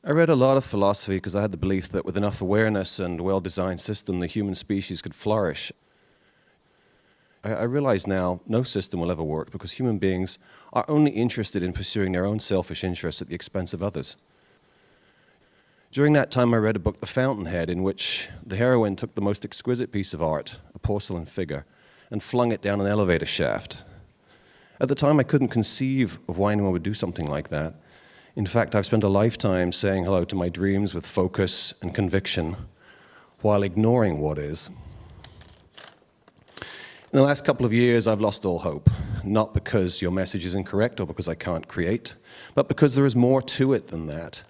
I read a lot of philosophy because I had the belief that with enough awareness and a well-designed system, the human species could flourish. I realize now no system will ever work because human beings are only interested in pursuing their own selfish interests at the expense of others. During that time, I read a book, The Fountainhead, in which the heroine took the most exquisite piece of art, a porcelain figure, and flung it down an elevator shaft. At the time, I couldn't conceive of why anyone would do something like that. In fact, I've spent a lifetime saying hello to my dreams with focus and conviction while ignoring what is. In the last couple of years, I've lost all hope, not because your message is incorrect or because I can't create, but because there is more to it than that.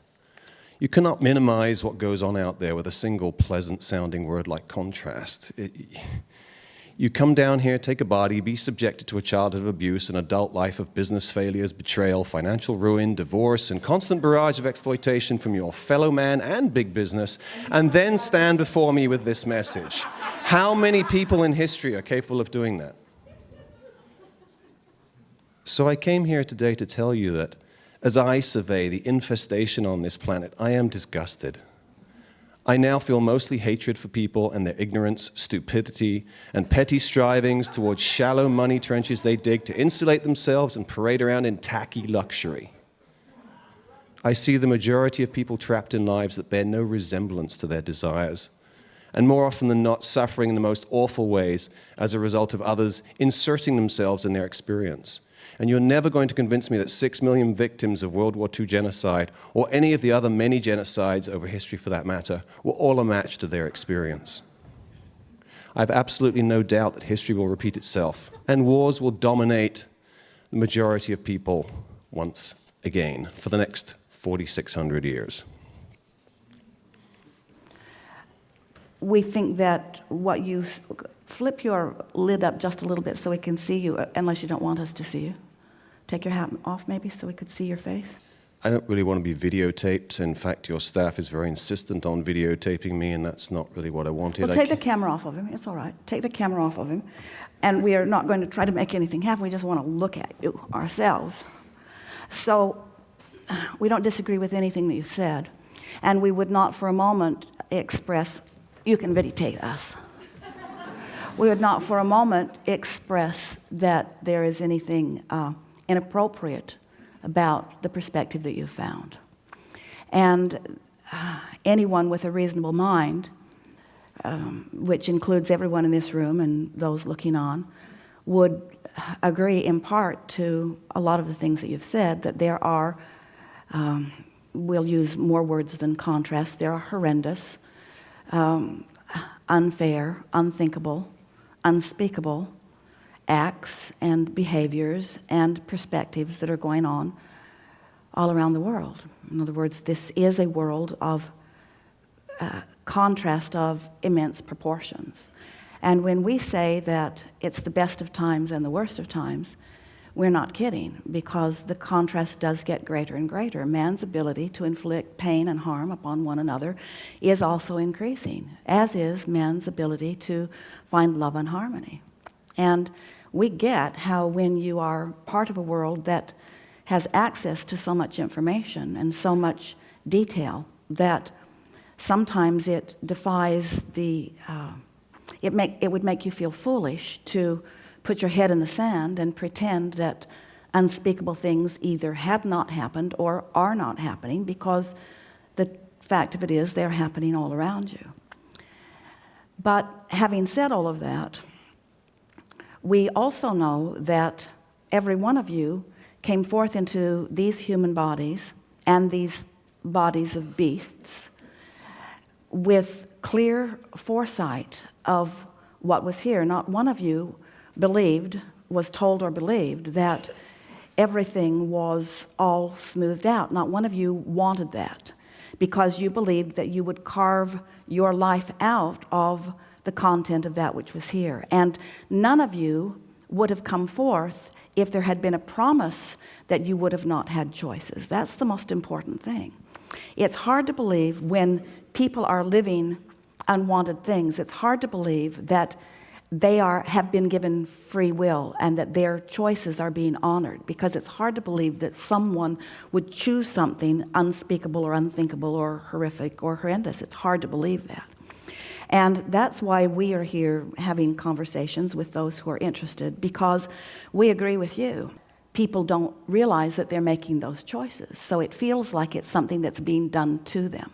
You cannot minimize what goes on out there with a single pleasant-sounding word like contrast. You come down here, take a body, be subjected to a childhood of abuse, an adult life of business failures, betrayal, financial ruin, divorce, and constant barrage of exploitation from your fellow man and big business, and then stand before me with this message. How many people in history are capable of doing that? So I came here today to tell you that as I survey the infestation on this planet, I am disgusted. I now feel mostly hatred for people and their ignorance, stupidity, and petty strivings towards shallow money trenches they dig to insulate themselves and parade around in tacky luxury. I see the majority of people trapped in lives that bear no resemblance to their desires, and more often than not suffering in the most awful ways as a result of others inserting themselves in their experience. And you're never going to convince me that 6 million victims of World War II genocide, or any of the other many genocides over history for that matter, were all a match to their experience. I have absolutely no doubt that history will repeat itself, and wars will dominate the majority of people once again for the next 4,600 years. We think that what you flip your lid up just a little bit so we can see you, unless you don't want us to see you. Take your hat off maybe so we could see your face. I don't really want to be videotaped. In fact, your staff is very insistent on videotaping me, and that's not really what I wanted. Well, take the camera off of him. It's all right. Take the camera off of him. And we are not going to try to make anything happen. We just want to look at you ourselves. So we don't disagree with anything that you've said. And we would not for a moment express, you can videotape us. We would not for a moment express that there is anything inappropriate about the perspective that you found. And anyone with a reasonable mind, which includes everyone in this room and those looking on, would agree in part to a lot of the things that you've said, that there are, we'll use more words than contrast, there are horrendous, unfair, unthinkable, unspeakable acts and behaviors and perspectives that are going on all around the world. In other words, this is a world of contrast of immense proportions. And when we say that it's the best of times and the worst of times, we're not kidding, because the contrast does get greater and greater. Man's ability to inflict pain and harm upon one another is also increasing, as is man's ability to find love and harmony. And we get how when you are part of a world that has access to so much information and so much detail that sometimes it defies the, it would make you feel foolish to put your head in the sand and pretend that unspeakable things either have not happened or are not happening, because the fact of it is they're happening all around you. But having said all of that, we also know that every one of you came forth into these human bodies and these bodies of beasts with clear foresight of what was here. Not one of you was told or believed that everything was all smoothed out. Not one of you wanted that, because you believed that you would carve your life out of the content of that which was here. And none of you would have come forth if there had been a promise that you would have not had choices. That's the most important thing. It's hard to believe when people are living unwanted things. It's hard to believe that they have been given free will and that their choices are being honored, because it's hard to believe that someone would choose something unspeakable or unthinkable or horrific or horrendous. It's hard to believe that. And that's why we are here having conversations with those who are interested, because we agree with you. People don't realize that they're making those choices, so it feels like it's something that's being done to them.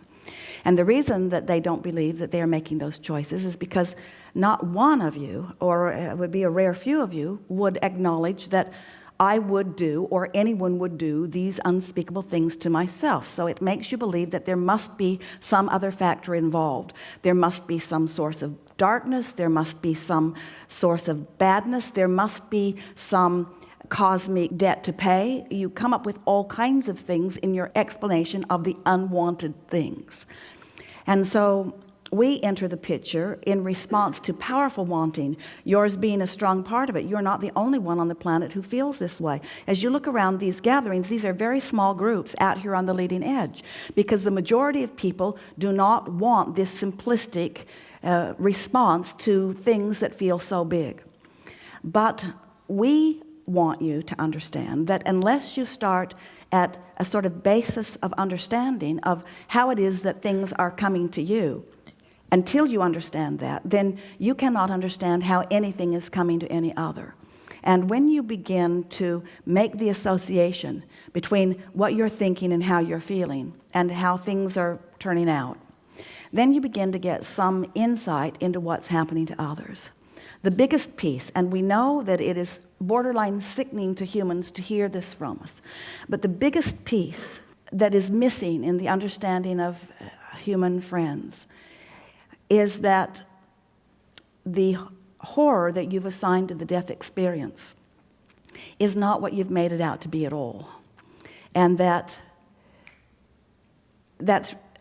And the reason that they don't believe that they're making those choices is because not one of you, or it would be a rare few of you, would acknowledge that I would do, or anyone would do, these unspeakable things to myself. So it makes you believe that there must be some other factor involved. There must be some source of darkness. There must be some source of badness. There must be some cosmic debt to pay. You come up with all kinds of things in your explanation of the unwanted things. And so we enter the picture in response to powerful wanting, yours being a strong part of it. You're not the only one on the planet who feels this way. As you look around these gatherings, these are very small groups out here on the leading edge, because the majority of people do not want this simplistic response to things that feel so big. But we want you to understand that unless you start at a sort of basis of understanding of how it is that things are coming to you, until you understand that, then you cannot understand how anything is coming to any other. And when you begin to make the association between what you're thinking and how you're feeling and how things are turning out, then you begin to get some insight into what's happening to others. The biggest piece, and we know that it is borderline sickening to humans to hear this from us, but the biggest piece that is missing in the understanding of human friends is that the horror that you've assigned to the death experience is not what you've made it out to be at all. And that's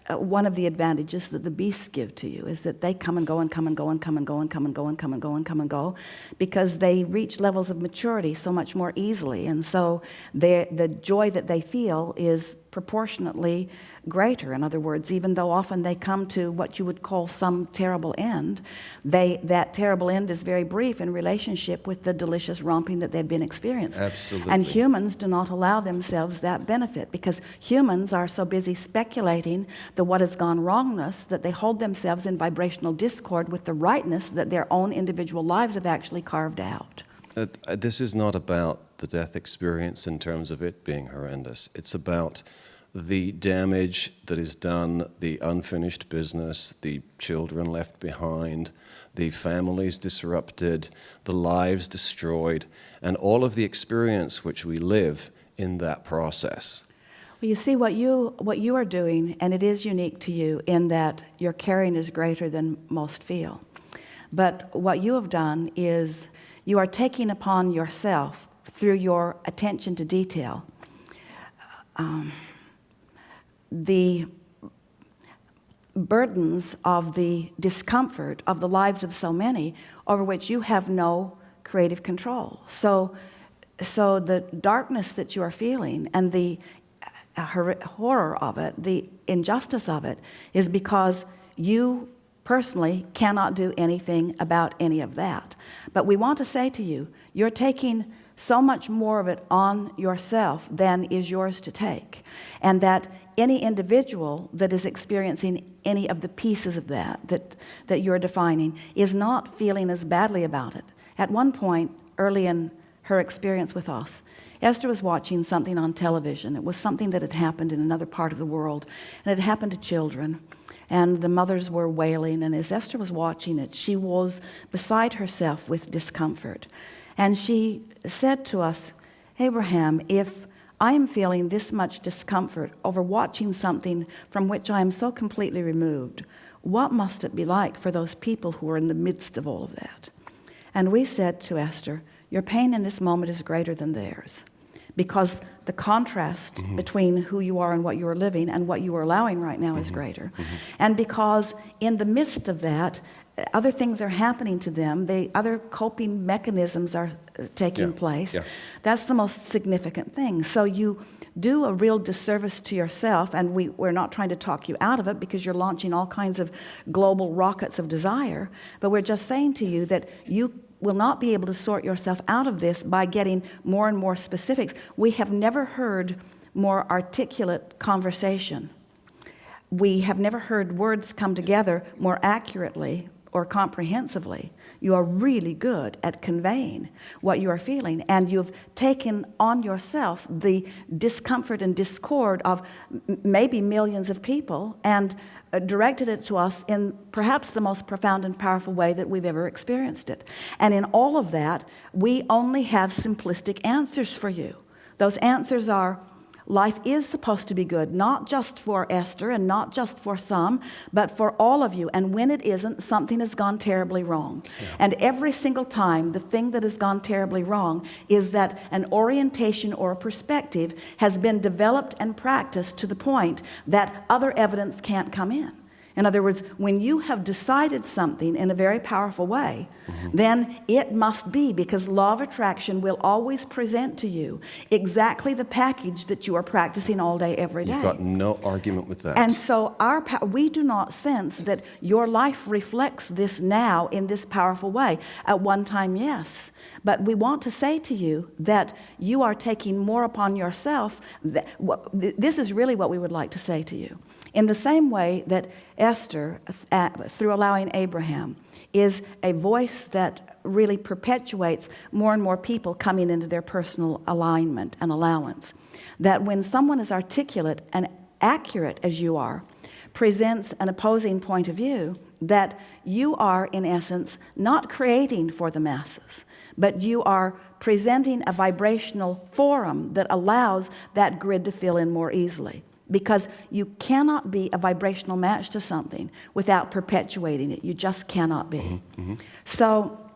one of the advantages that the beasts give to you, is that they come and go and come and go and come and go and come and go and come and go and come and go, because they reach levels of maturity so much more easily. And so the joy that they feel is proportionately greater. In other words, even though often they come to what you would call some terrible end, that terrible end is very brief in relationship with the delicious romping that they've been experiencing. Absolutely. And humans do not allow themselves that benefit, because humans are so busy speculating the what has gone wrongness that they hold themselves in vibrational discord with the rightness that their own individual lives have actually carved out. This is not about the death experience in terms of it being horrendous. It's about the damage that is done, the unfinished business, the children left behind, the families disrupted, the lives destroyed, and all of the experience which we live in that process. Well, you see what you are doing, and it is unique to you in that your caring is greater than most feel. But what you have done is you are taking upon yourself, through your attention to detail, the burdens of the discomfort of the lives of so many over which you have no creative control. So the darkness that you are feeling and the horror of it, the injustice of it, is because you personally cannot do anything about any of that. But we want to say to you, you're taking so much more of it on yourself than is yours to take, and that any individual that is experiencing any of the pieces of that you're defining is not feeling as badly about it. At one point, early in her experience with us, Esther was watching something on television. It was something that had happened in another part of the world, and it had happened to children, and the mothers were wailing, and as Esther was watching it, she was beside herself with discomfort. And she said to us, Abraham, if I am feeling this much discomfort over watching something from which I am so completely removed, what must it be like for those people who are in the midst of all of that? And we said to Esther, your pain in this moment is greater than theirs, because the contrast between who you are and what you are living and what you are allowing right now is greater. And because in the midst of that, other things are happening to them, other coping mechanisms are taking place. That's the most significant thing. So you do a real disservice to yourself, and we're not trying to talk you out of it because you're launching all kinds of global rockets of desire, but we're just saying to you that you will not be able to sort yourself out of this by getting more and more specifics. We have never heard more articulate conversation. We have never heard words come together more accurately or comprehensively. You are really good at conveying what you are feeling, and you've taken on yourself the discomfort and discord of maybe millions of people and directed it to us in perhaps the most profound and powerful way that we've ever experienced it. And in all of that, we only have simplistic answers for you. Those answers are, life is supposed to be good, not just for Esther and not just for some, but for all of you. And when it isn't, something has gone terribly wrong. Yeah. And every single time, the thing that has gone terribly wrong is that an orientation or a perspective has been developed and practiced to the point that other evidence can't come in. In other words, when you have decided something in a very powerful way, then it must be, because law of attraction will always present to you exactly the package that you are practicing all day, every day. You've got no argument with that. And so we do not sense that your life reflects this now in this powerful way. At one time, yes. But we want to say to you that you are taking more upon yourself. This is really what we would like to say to you. In the same way that Esther, through allowing Abraham, is a voice that really perpetuates more and more people coming into their personal alignment and allowance. That when someone is articulate and accurate as you are, presents an opposing point of view, that you are, in essence, not creating for the masses, but you are presenting a vibrational forum that allows that grid to fill in more easily. Because you cannot be a vibrational match to something without perpetuating it. You just cannot be. So,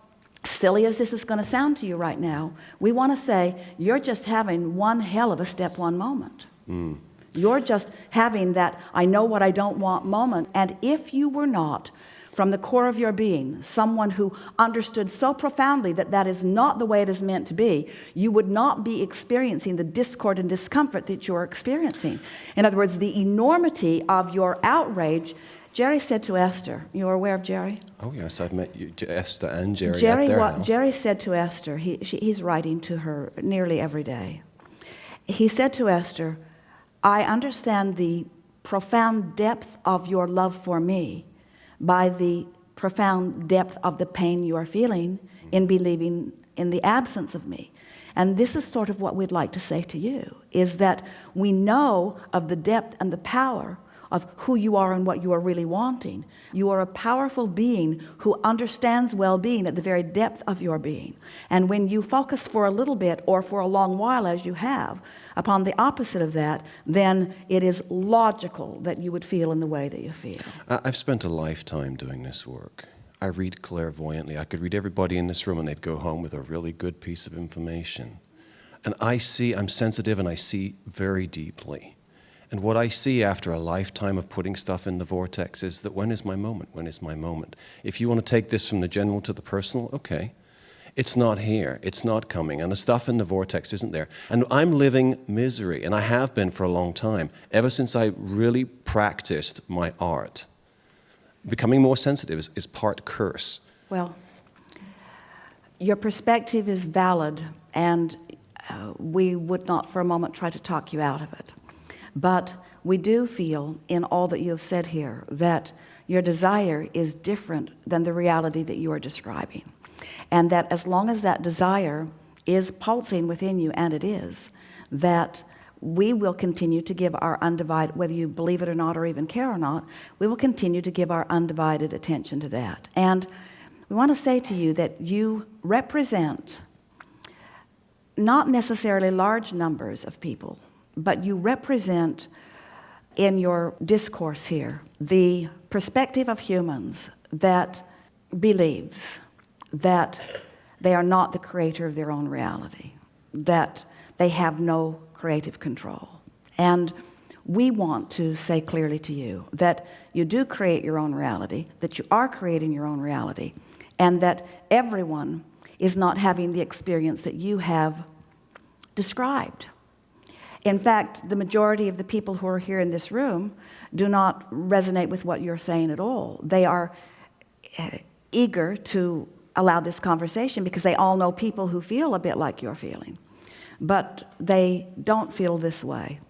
silly as this is going to sound to you right now, we want to say, you're just having one hell of a step one moment. You're just having that I know what I don't want moment. And if you were not, from the core of your being, someone who understood so profoundly that that is not the way it is meant to be, you would not be experiencing the discord and discomfort that you're experiencing. In other words, the enormity of your outrage. Jerry said to Esther, you're aware of Jerry? Oh yes, I've met you, Esther and Jerry at their house. Jerry said to Esther, he's writing to her nearly every day. He said to Esther, I understand the profound depth of your love for me by the profound depth of the pain you are feeling in believing in the absence of me. And this is sort of what we'd like to say to you, is that we know of the depth and the power of who you are and what you are really wanting. You are a powerful being who understands well-being at the very depth of your being. And when you focus for a little bit or for a long while, as you have, upon the opposite of that, then it is logical that you would feel in the way that you feel. I've spent a lifetime doing this work. I read clairvoyantly. I could read everybody in this room and they'd go home with a really good piece of information. And I'm sensitive and I see very deeply. And what I see after a lifetime of putting stuff in the vortex is that when is my moment? When is my moment? If you want to take this from the general to the personal, okay. It's not here. It's not coming. And the stuff in the vortex isn't there. And I'm living misery, and I have been for a long time, ever since I really practiced my art. Becoming more sensitive is part curse. Well, your perspective is valid, and we would not for a moment try to talk you out of it. But we do feel in all that you have said here that your desire is different than the reality that you are describing. And that as long as that desire is pulsing within you, and it is, that we will continue to give our undivided, whether you believe it or not or even care or not, we will continue to give our undivided attention to that. And we want to say to you that you represent not necessarily large numbers of people, but you represent in your discourse here the perspective of humans that believes that they are not the creator of their own reality, that they have no creative control. And we want to say clearly to you that you do create your own reality, that you are creating your own reality, and that everyone is not having the experience that you have described. In fact, the majority of the people who are here in this room do not resonate with what you're saying at all. They are eager to allow this conversation because they all know people who feel a bit like you're feeling. But they don't feel this way.